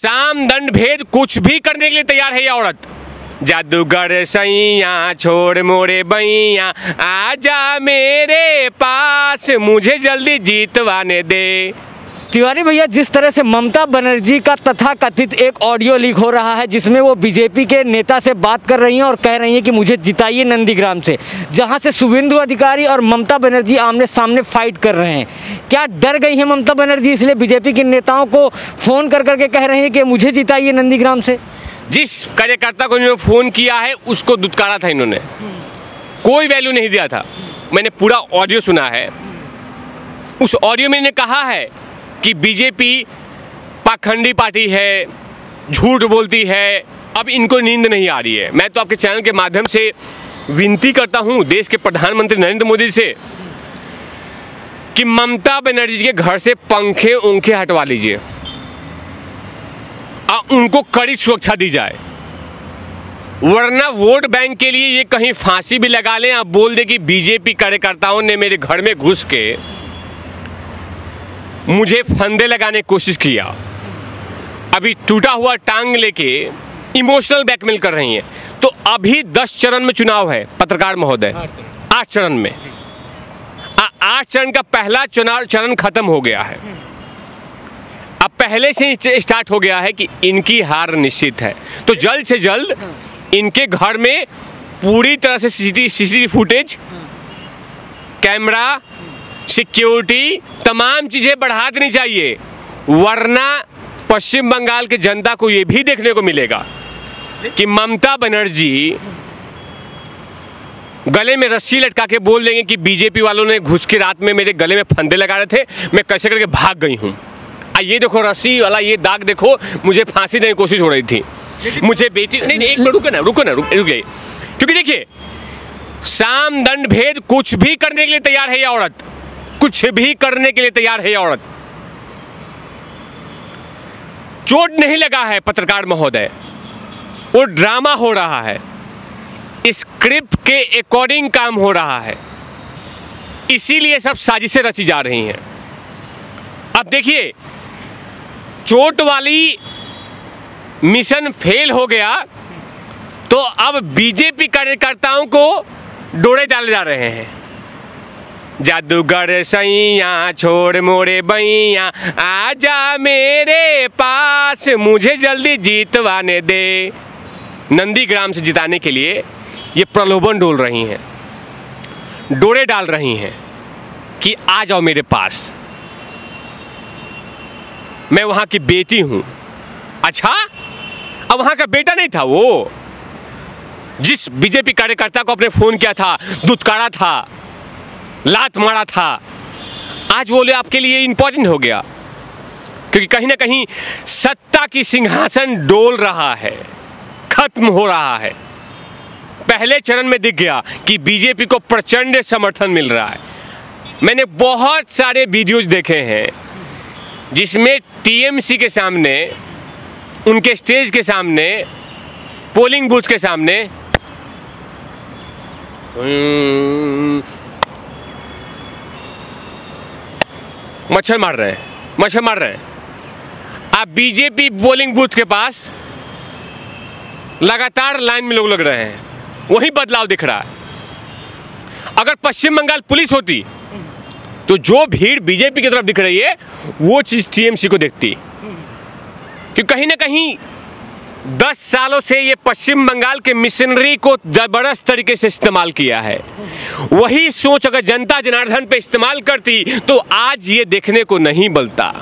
साम दंड भेद कुछ भी करने के लिए तैयार है ये औरत। जादूगर सैया छोड़ मोरे बैया, आजा मेरे पास, मुझे जल्दी जीतवाने दे। तिवारी भैया, जिस तरह से ममता बनर्जी का तथाकथित एक ऑडियो लीक हो रहा है जिसमें वो बीजेपी के नेता से बात कर रही हैं और कह रही हैं कि मुझे जिताइए नंदीग्राम से, जहां से शुभेंदु अधिकारी और ममता बनर्जी आमने सामने फाइट कर रहे हैं, क्या डर गई है ममता बनर्जी इसलिए बीजेपी के नेताओं को फ़ोन कर करके कह रहे हैं कि मुझे जिताइए नंदीग्राम से? जिस कार्यकर्ता को इन्होंने फ़ोन किया है उसको दुत्कारा था इन्होंने, कोई वैल्यू नहीं दिया था। मैंने पूरा ऑडियो सुना है। उस ऑडियो में इन्होंने कहा है कि बीजेपी पाखंडी पार्टी है, झूठ बोलती है, अब इनको नींद नहीं आ रही है। मैं तो आपके चैनल के माध्यम से विनती करता हूं देश के प्रधानमंत्री नरेंद्र मोदी से कि ममता बनर्जी के घर से पंखे उनके हटवा लीजिए और उनको कड़ी सुरक्षा दी जाए, वरना वोट बैंक के लिए ये कहीं फांसी भी लगा लें, अब बोल दे कि बीजेपी कार्यकर्ताओं ने मेरे घर में घुस के मुझे फंदे लगाने की कोशिश किया। अभी टूटा हुआ टांग लेके इमोशनल ब्लैकमेल कर रही हैं। तो अभी 10 चरण में चुनाव है पत्रकार महोदय, 8 चरण में 8 चरण का पहला चरण खत्म हो गया है। अब पहले से ही स्टार्ट हो गया है कि इनकी हार निश्चित है। तो जल्द से जल्द इनके घर में पूरी तरह से सीसीटीवी फुटेज, कैमरा, सिक्योरिटी, तमाम चीज़ें बढ़ा देनी चाहिए, वरना पश्चिम बंगाल के जनता को ये भी देखने को मिलेगा कि ममता बनर्जी गले में रस्सी लटका के बोल देंगे कि बीजेपी वालों ने घुस के रात में मेरे गले में फंदे लगा रहे थे, मैं कैसे करके भाग गई हूँ। ये देखो रस्सी वाला ये दाग देखो, मुझे फांसी देने की कोशिश हो रही थी, मुझे बेटी नहीं एक मिनट रुको ना क्योंकि देखिए साम दंड भेद कुछ भी करने के लिए तैयार है ये औरत, कुछ भी करने के लिए तैयार है ये औरत। चोट नहीं लगा है पत्रकार महोदय, वो ड्रामा हो रहा है, स्क्रिप्ट के अकॉर्डिंग काम हो रहा है, इसीलिए सब साजिशें रची जा रही हैं। अब देखिए चोट वाली मिशन फेल हो गया तो अब बीजेपी कार्यकर्ताओं को डोरे डाले जा रहे हैं। जादूगर सैया छोड़ मोरे बैया, आजा मेरे पास, मुझे जल्दी जीतवाने दे। नंदीग्राम से जिताने के लिए ये प्रलोभन डोल रही हैं, डोरे डाल रही हैं कि आ जाओ मेरे पास, मैं वहाँ की बेटी हूँ। अच्छा, अब वहाँ का बेटा नहीं था वो, जिस बीजेपी कार्यकर्ता को आपने फ़ोन किया था, दुत्कारा था, लात मारा था, आज बोले आपके लिए इंपॉर्टेंट हो गया, क्योंकि कहीं ना कहीं सत्ता की सिंहासन डोल रहा है, खत्म हो रहा है। पहले चरण में दिख गया कि बीजेपी को प्रचंड समर्थन मिल रहा है। मैंने बहुत सारे वीडियोज देखे हैं जिसमें टीएमसी के सामने, उनके स्टेज के सामने, पोलिंग बूथ के सामने मच्छर मार रहे हैं। आप बीजेपी पोलिंग बूथ के पास लगातार लाइन में लोग लग रहे हैं, वही बदलाव दिख रहा है। अगर पश्चिम बंगाल पुलिस होती तो जो भीड़ बीजेपी की तरफ दिख रही है वो चीज टीएमसी को दिखती, क्योंकि कहीं ना कहीं 10 सालों से ये पश्चिम बंगाल के मिशनरी को जबरदस्त तरीके से इस्तेमाल किया है। वही सोच अगर जनता जनार्दन पे इस्तेमाल करती तो आज ये देखने को नहीं मिलता।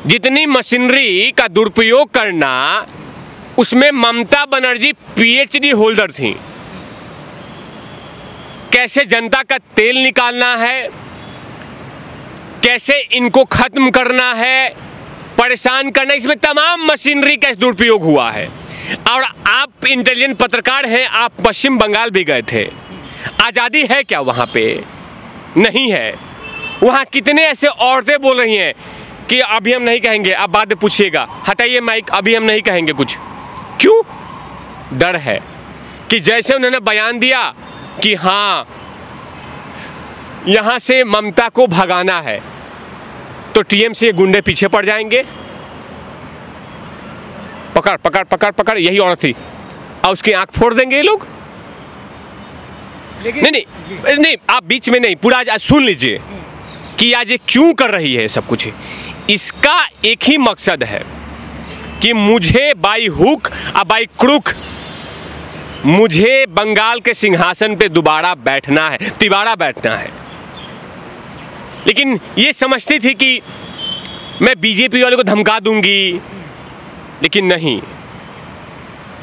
जितनी मशीनरी का दुरुपयोग करना, उसमें ममता बनर्जी पीएचडी होल्डर थी। कैसे जनता का तेल निकालना है, कैसे इनको खत्म करना है, परेशान करना, इसमें तमाम मशीनरी का दुरुपयोग हुआ है। और आप इंटेलिजेंट पत्रकार हैं, आप पश्चिम बंगाल भी गए थे। आज़ादी है क्या वहाँ पे? नहीं है। वहाँ कितने ऐसे औरतें बोल रही हैं कि अभी हम नहीं कहेंगे, आप बाद में पूछिएगा, हटाइए माइक, अभी हम नहीं कहेंगे कुछ। क्यों? डर है कि जैसे उन्होंने बयान दिया कि हाँ यहाँ से ममता को भगाना है तो टीएमसी के गुंडे पीछे पड़ जाएंगे, पकड़ पकड़ पकड़ पकड़, यही औरत थी, और उसकी आंख फोड़ देंगे ये लोग। नहीं नहीं नहीं, आप बीच में नहीं, पूरा आज सुन लीजिए कि आज ये क्यों कर रही है सब कुछ। इसका एक ही मकसद है कि मुझे बाई हुक और बाई क्रुक मुझे बंगाल के सिंहासन पे दोबारा बैठना है, तिबारा बैठना है। लेकिन ये समझती थी कि मैं बीजेपी वाले को धमका दूंगी, लेकिन नहीं,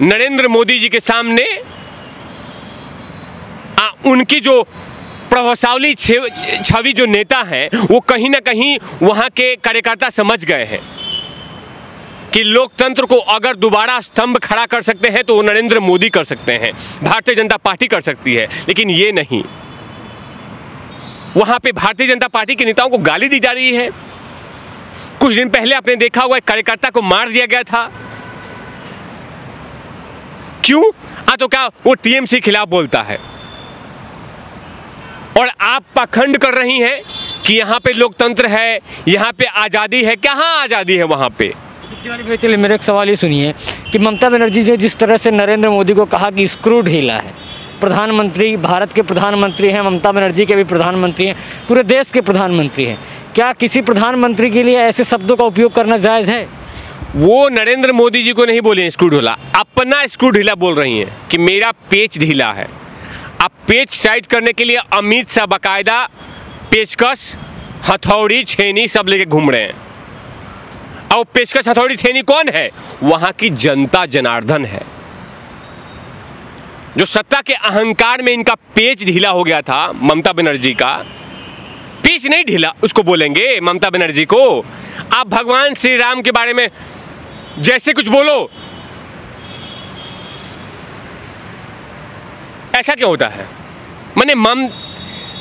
नरेंद्र मोदी जी के सामने उनकी जो प्रभावशाली छवि जो नेता हैं, वो कहीं ना कहीं वहाँ के कार्यकर्ता समझ गए हैं कि लोकतंत्र को अगर दोबारा स्तंभ खड़ा कर सकते हैं तो वो नरेंद्र मोदी कर सकते हैं, भारतीय जनता पार्टी कर सकती है, लेकिन ये नहीं। वहाँ पे भारतीय जनता पार्टी के नेताओं को गाली दी जा रही है। कुछ दिन पहले आपने देखा होगा एक कार्यकर्ता को मार दिया गया था। क्यों? तो क्या वो टीएमसी खिलाफ बोलता है, और आप पाखंड कर रही हैं कि यहाँ पे लोकतंत्र है, यहाँ पे आज़ादी है। कहाँ आज़ादी है वहाँ पे? चलिए मेरा एक सवाल ये सुनिए कि ममता बनर्जी ने जिस तरह से नरेंद्र मोदी को कहा कि स्क्रू ढीला है, प्रधानमंत्री, भारत के प्रधानमंत्री हैं, ममता बनर्जी के भी प्रधानमंत्री हैं, पूरे देश के प्रधानमंत्री हैं, क्या किसी प्रधानमंत्री के लिए ऐसे शब्दों का उपयोग करना जायज़ है? वो नरेंद्र मोदी जी को नहीं बोले स्क्रू ढीला, अपना स्क्रू ढीला बोल रही हैं कि मेरा पेच ढीला है। अब पेच टाइट करने के लिए अमित शाह बाकायदा पेचकस, हथौड़ी, छेनी सब लेके घूम रहे हैं। और पेचकस, हथौड़ी, छेनी कौन है? वहां की जनता जनार्दन है। जो सत्ता के अहंकार में इनका पेच ढीला हो गया था, ममता बनर्जी का पेच नहीं ढीला उसको बोलेंगे ममता बनर्जी को। आप भगवान श्री राम के बारे में जैसे कुछ बोलो, ऐसा क्यों होता है? माने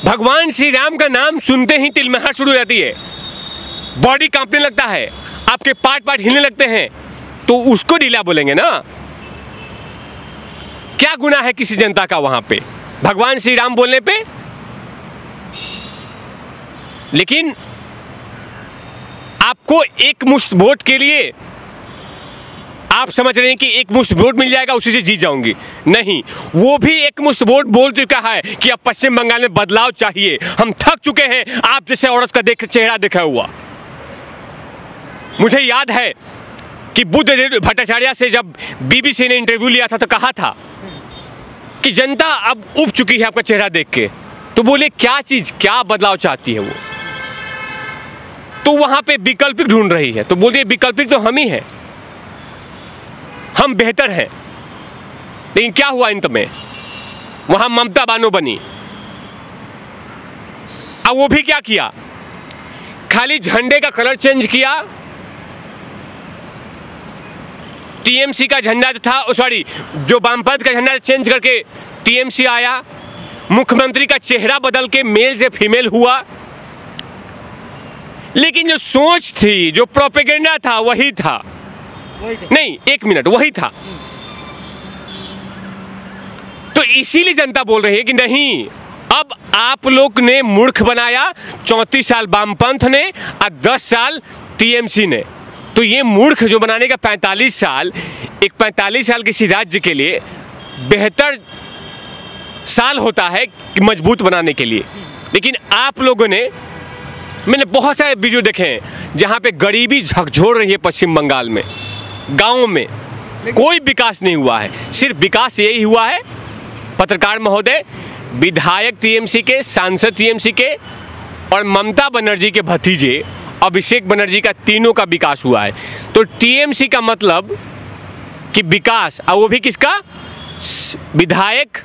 भगवान श्री राम का नाम सुनते ही तिलमहर शुरू हो जाती है, बॉडी कांपने लगता है, आपके पार्ट हिलने लगते हैं, तो उसको ढीला बोलेंगे ना? क्या गुनाह है किसी जनता का वहां पे भगवान श्री राम बोलने पे? लेकिन आपको एक मुश्त वोट के लिए आप समझ रहे हैं कि एक मुश्त वोट मिल जाएगा, उसी से जीत जाऊंगी। नहीं, वो भी एक मुश्त वोट बोल चुका है कि अब पश्चिम बंगाल में बदलाव चाहिए, हम थक चुके हैं आप जैसे औरत का चेहरा देखा हुआ। मुझे याद है कि बुद्ध भट्टाचार्य से जब बीबीसी ने इंटरव्यू लिया था तो कहा था कि जनता अब उब चुकी है आपका चेहरा देख के। तो बोले क्या चीज, क्या बदलाव चाहती है वो? तो वहां पे विकल्पिक ढूंढ रही है। तो बोलिए विकल्पिक तो हम ही हैं, हम बेहतर हैं। लेकिन क्या हुआ अंत में? वहां ममता बानो बनी। अब वो भी क्या किया? खाली झंडे का कलर चेंज किया। टीएमसी का झंडा जो था, सॉरी, जो वामपंथ का झंडा चेंज करके टीएमसी आया। मुख्यमंत्री का चेहरा बदल के मेल से फीमेल हुआ। लेकिन जो सोच थी, जो प्रोपेगेंडा था, वही था। नहीं, एक मिनट, वही था। तो इसीलिए जनता बोल रही है कि नहीं, अब आप लोग ने मूर्ख बनाया। 34 साल वामपंथ ने और 10 साल टीएमसी ने। तो ये मूर्ख जो बनाने का 45 साल, एक 45 साल किसी राज्य के लिए बेहतर साल होता है कि मजबूत बनाने के लिए। लेकिन आप लोगों ने, मैंने बहुत सारे वीडियो देखे हैं जहाँ पे गरीबी झकझोर रही है पश्चिम बंगाल में, गाँव में कोई विकास नहीं हुआ है। सिर्फ विकास यही हुआ है, पत्रकार महोदय, विधायक टीएमसी के, सांसद टीएमसी के और ममता बनर्जी के भतीजे अभिषेक बनर्जी का, तीनों का विकास हुआ है। तो टीएमसी का मतलब कि विकास, और वो भी किसका? विधायक,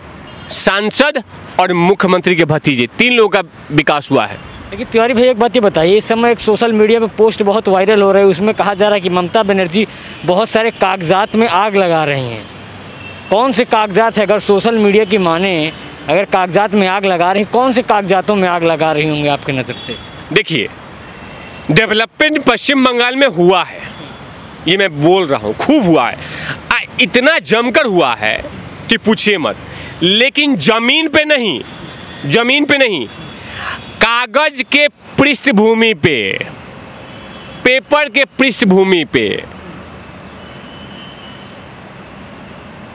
सांसद और मुख्यमंत्री के भतीजे, 3 लोगों का विकास हुआ है। लेकिन तिवारी भाई एक बात ये बताइए, इस समय एक सोशल मीडिया पे पोस्ट बहुत वायरल हो रहा है, उसमें कहा जा रहा है कि ममता बनर्जी बहुत सारे कागजात में आग लगा रही हैं। कौन से कागजात है? अगर सोशल मीडिया की माने, अगर कागजात में आग लगा रही हैं, कौन से कागजातों में आग लगा रही होंगी आपकी नज़र से? देखिए, डेवलपमेंट पश्चिम बंगाल में हुआ है, ये मैं बोल रहा हूँ, खूब हुआ है, इतना जमकर हुआ है कि पूछिए मत। लेकिन जमीन पे नहीं, जमीन पे नहीं, कागज के पृष्ठभूमि पे, पेपर के पृष्ठभूमि पे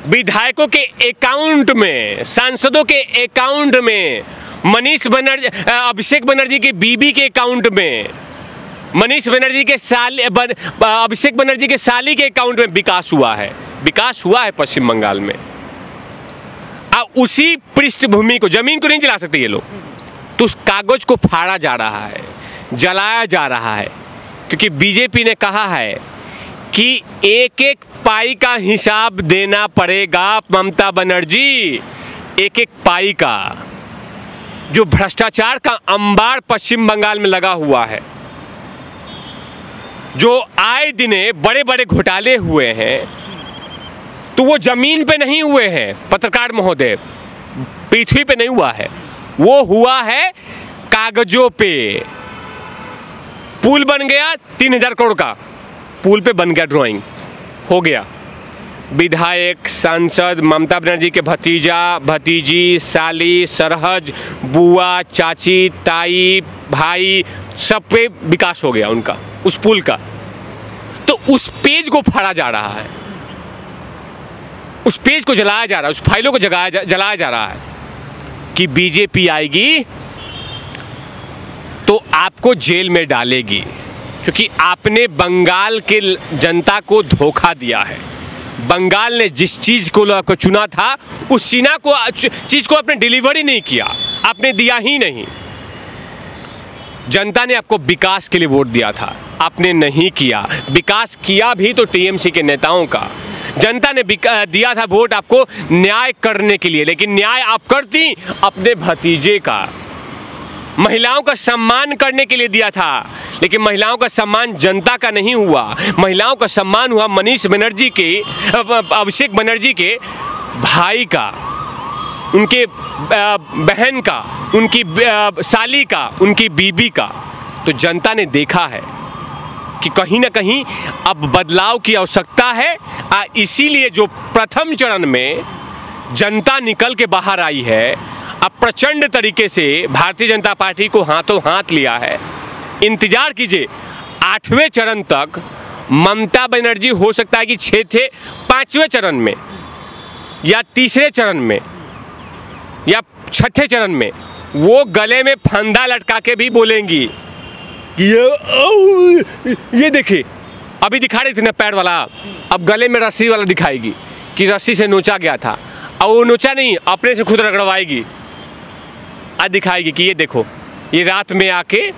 विधायकों के अकाउंट में, सांसदों के अकाउंट में, अभिषेक बनर्जी की बीबी के अकाउंट में, अभिषेक बनर्जी के साली के अकाउंट में विकास हुआ है पश्चिम बंगाल में। उसी पृष्ठभूमि को, जमीन को नहीं जला सकते ये लोग, तो उस कागज को फाड़ा जा रहा है, जलाया जा रहा है, क्योंकि बीजेपी ने कहा है कि एक एक पाई का हिसाब देना पड़ेगा ममता बनर्जी, एक एक पाई का। जो भ्रष्टाचार का अंबार पश्चिम बंगाल में लगा हुआ है, जो आए दिने बड़े बड़े घोटाले हुए हैं, तो वो जमीन पे नहीं हुए हैं पत्रकार महोदय, पृथ्वी पे नहीं हुआ है, वो हुआ है कागजों पे। पुल बन गया 3000 करोड़ का, पुल पे बन गया, ड्राइंग हो गया। विधायक, सांसद, ममता बनर्जी के भतीजा, भतीजी, साली, सरहज, बुआ, चाची, ताई, भाई, सब पे विकास हो गया उनका, उस पुल का। तो उस पेज को फाड़ा जा रहा है, उस पेज को जलाया जा रहा है, उस फाइलों को जलाया जा रहा है कि बीजेपी आएगी तो आपको जेल में डालेगी, क्योंकि आपने बंगाल के जनता को धोखा दिया है। बंगाल ने जिस चीज़ को चुना था, उस चीज़ को आपने डिलीवरी नहीं किया, आपने दिया ही नहीं। जनता ने आपको विकास के लिए वोट दिया था, आपने नहीं किया। विकास किया भी तो टीएमसी के नेताओं का। जनता ने दिया था वोट आपको न्याय करने के लिए, लेकिन न्याय आप करती अपने भतीजे का। महिलाओं का सम्मान करने के लिए दिया था, लेकिन महिलाओं का सम्मान जनता का नहीं हुआ। महिलाओं का सम्मान हुआ अभिषेक बनर्जी के भाई का, उनके बहन का, उनकी साली का, उनकी बीबी का। तो जनता ने देखा है कि कहीं ना कहीं अब बदलाव की आवश्यकता है। इसीलिए जो प्रथम चरण में जनता निकल के बाहर आई है, अब प्रचंड तरीके से भारतीय जनता पार्टी को हाथों हाथ लिया है। इंतजार कीजिए 8वें चरण तक ममता बनर्जी हो सकता है कि 5वें चरण में या 3रे चरण में या 6ठे चरण में वो गले में फंदा लटका के भी बोलेंगी कि ये देखिए, अभी दिखा रही थी ना पैर वाला, अब गले में रस्सी वाला दिखाएगी कि रस्सी से नोचा गया था। अब वो नोचा नहीं, अपने से खुद रगड़वाएगी, आज दिखाएगी कि ये देखो, ये रात में आके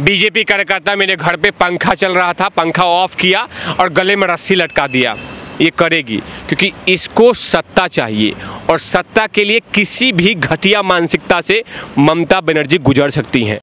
बीजेपी कार्यकर्ता मेरे घर पे पंखा चल रहा था, पंखा ऑफ किया और गले में रस्सी लटका दिया। ये करेगी क्योंकि इसको सत्ता चाहिए, और सत्ता के लिए किसी भी घटिया मानसिकता से ममता बनर्जी गुजर सकती हैं।